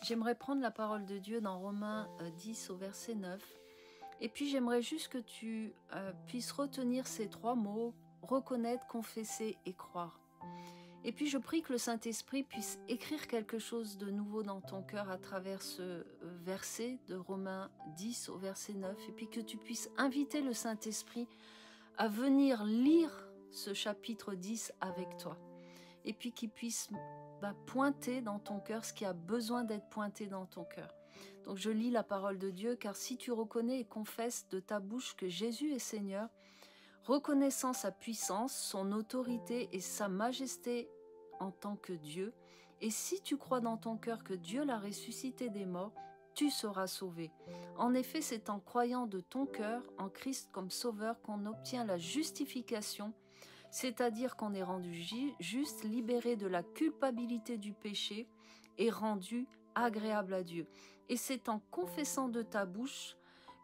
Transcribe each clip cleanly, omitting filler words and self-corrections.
J'aimerais prendre la parole de Dieu dans Romains 10 au verset 9. Et puis j'aimerais juste que tu puisses retenir ces trois mots, reconnaître, confesser et croire. Et puis je prie que le Saint-Esprit puisse écrire quelque chose de nouveau dans ton cœur à travers ce verset de Romains 10 au verset 9. Et puis que tu puisses inviter le Saint-Esprit à venir lire ce chapitre 10 avec toi. Et puis qu'il puisse pointer dans ton cœur ce qui a besoin d'être pointé dans ton cœur. Donc je lis la parole de Dieu, car si tu reconnais et confesses de ta bouche que Jésus est Seigneur, reconnaissant sa puissance, son autorité et sa majesté en tant que Dieu, et si tu crois dans ton cœur que Dieu l'a ressuscité des morts, tu seras sauvé. En effet, c'est en croyant de ton cœur en Christ comme Sauveur qu'on obtient la justification, c'est-à-dire qu'on est rendu juste, libéré de la culpabilité du péché et rendu agréable à Dieu. Et c'est en confessant de ta bouche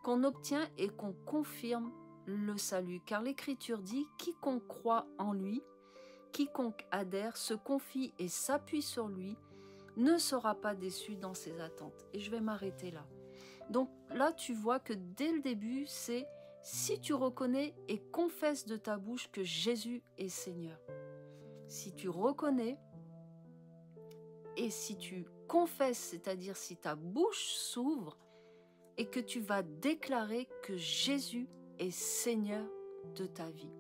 qu'on obtient et qu'on confirme le salut. Car l'Écriture dit « Quiconque croit en lui, quiconque adhère, se confie et s'appuie sur lui, ne sera pas déçu dans ses attentes. » Et je vais m'arrêter là. Donc là, tu vois que dès le début, c'est « Si tu reconnais et confesses de ta bouche que Jésus est Seigneur. » Si tu reconnais et si tu confesses, c'est-à-dire si ta bouche s'ouvre et que tu vas déclarer que Jésus est Seigneur de ta vie.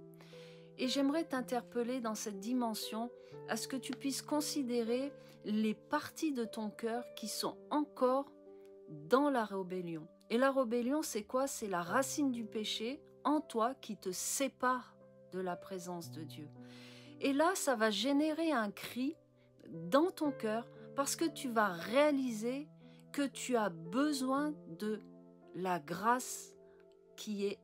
Et j'aimerais t'interpeller dans cette dimension à ce que tu puisses considérer les parties de ton cœur qui sont encore dans la rébellion. Et la rébellion, c'est quoi? C'est la racine du péché en toi qui te sépare de la présence de Dieu. Et là, ça va générer un cri dans ton cœur parce que tu vas réaliser que tu as besoin de la grâce qui est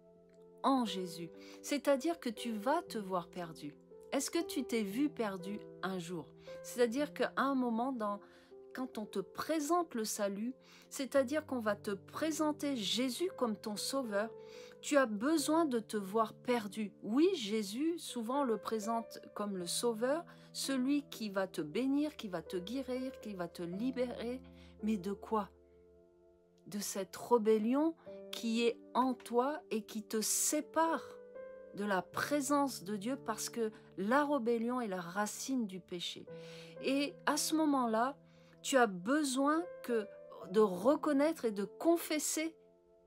en Jésus. C'est-à-dire que tu vas te voir perdu. Est-ce que tu t'es vu perdu un jour? C'est-à-dire qu'à un moment, quand on te présente le salut, c'est-à-dire qu'on va te présenter Jésus comme ton sauveur, tu as besoin de te voir perdu. Oui, Jésus, souvent on le présente comme le sauveur, celui qui va te bénir, qui va te guérir, qui va te libérer, mais de quoi? De cette rébellion qui est en toi et qui te sépare de la présence de Dieu, parce que la rébellion est la racine du péché. Et à ce moment-là, tu as besoin de reconnaître et de confesser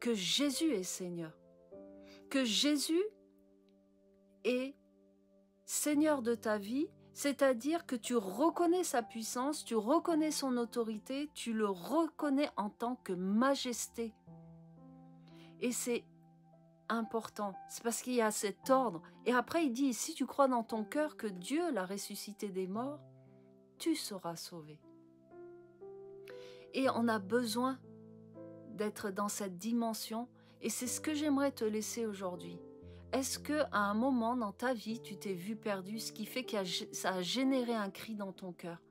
que Jésus est Seigneur, que Jésus est Seigneur de ta vie, c'est-à-dire que tu reconnais sa puissance, tu reconnais son autorité, tu le reconnais en tant que majesté. Et c'est important, c'est parce qu'il y a cet ordre. Et après il dit, si tu crois dans ton cœur que Dieu l'a ressuscité des morts, tu seras sauvé. Et on a besoin d'être dans cette dimension, et c'est ce que j'aimerais te laisser aujourd'hui. Est-ce qu'à un moment dans ta vie, tu t'es vu perdu, ce qui fait que ça a généré un cri dans ton cœur?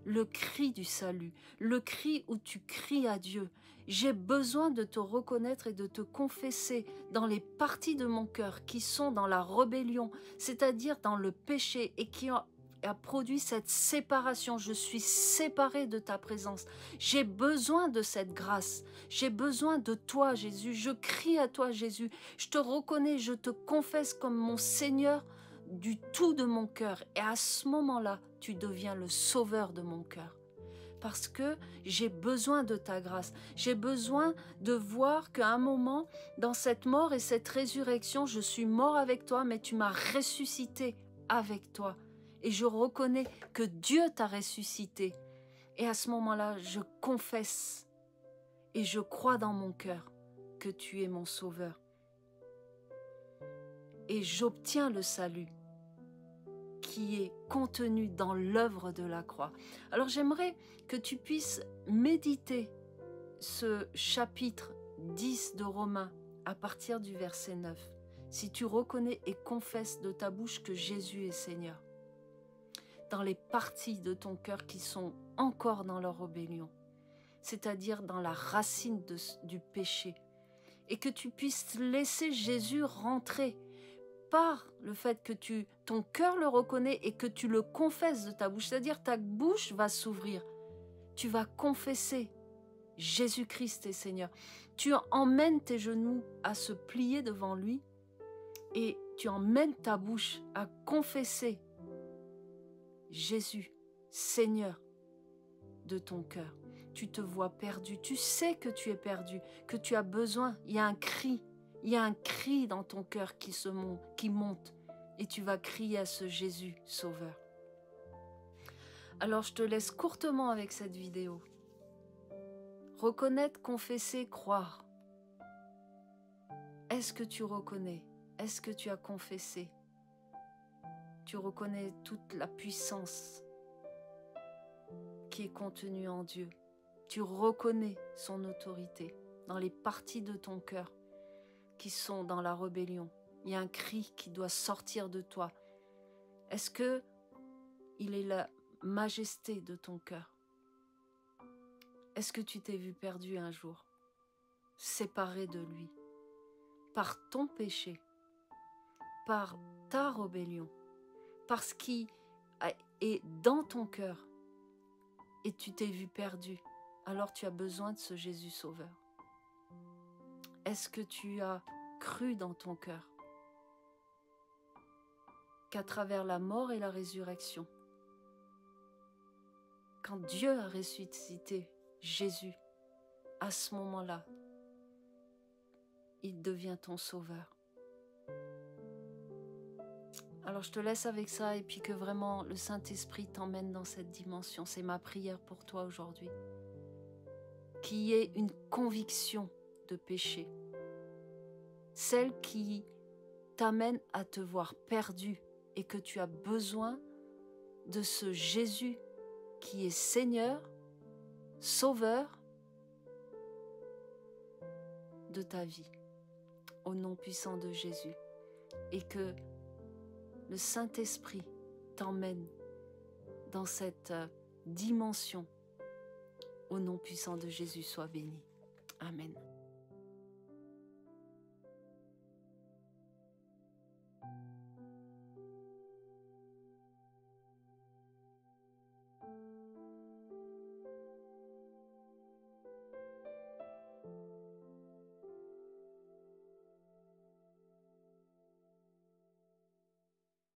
Le cri du salut, le cri où tu cries à Dieu. J'ai besoin de te reconnaître et de te confesser dans les parties de mon cœur qui sont dans la rébellion, c'est-à-dire dans le péché, et qui a produit cette séparation. Je suis séparée de ta présence. J'ai besoin de cette grâce. J'ai besoin de toi, Jésus. Je crie à toi, Jésus. Je te reconnais, je te confesse comme mon Seigneur du tout de mon cœur. Et à ce moment-là, tu deviens le sauveur de mon cœur. Parce que j'ai besoin de ta grâce. J'ai besoin de voir qu'à un moment, dans cette mort et cette résurrection, je suis mort avec toi, mais tu m'as ressuscité avec toi. Et je reconnais que Dieu t'a ressuscité. Et à ce moment-là, je confesse et je crois dans mon cœur que tu es mon sauveur. Et j'obtiens le salut qui est contenu dans l'œuvre de la croix. Alors j'aimerais que tu puisses méditer ce chapitre 10 de Romains à partir du verset 9. Si tu reconnais et confesses de ta bouche que Jésus est Seigneur, dans les parties de ton cœur qui sont encore dans leur rébellion, c'est-à-dire dans la racine du péché, et que tu puisses laisser Jésus rentrer par le fait que ton cœur le reconnaît et que tu le confesses de ta bouche, c'est-à-dire ta bouche va s'ouvrir. tu vas confesser Jésus-Christ est Seigneur. Tu emmènes tes genoux à se plier devant lui et tu emmènes ta bouche à confesser Jésus, Seigneur de ton cœur. Tu te vois perdu, tu sais que tu es perdu, que tu as besoin. Il y a un cri dans ton cœur qui monte et tu vas crier à ce Jésus Sauveur. Alors je te laisse courtement avec cette vidéo. Reconnaître, confesser, croire. Est-ce que tu reconnais? Est-ce que tu as confessé? Tu reconnais toute la puissance qui est contenue en Dieu. Tu reconnais son autorité dans les parties de ton cœur qui sont dans la rébellion. Il y a un cri qui doit sortir de toi. Est-ce que il est la majesté de ton cœur? Est-ce que tu t'es vu perdu un jour, séparé de lui, par ton péché, par ta rébellion, parce qu'il est dans ton cœur et tu t'es vu perdu, alors tu as besoin de ce Jésus Sauveur. Est-ce que tu as cru dans ton cœur qu'à travers la mort et la résurrection, quand Dieu a ressuscité Jésus, à ce moment-là, il devient ton sauveur. Alors je te laisse avec ça et puis que vraiment le Saint-Esprit t'emmène dans cette dimension. C'est ma prière pour toi aujourd'hui. Qu'il y ait une conviction de péché. Celle qui t'amène à te voir perdu et que tu as besoin de ce Jésus qui est Seigneur, Sauveur de ta vie, au nom puissant de Jésus. Et que le Saint-Esprit t'emmène dans cette dimension. Au nom puissant de Jésus, sois béni. Amen.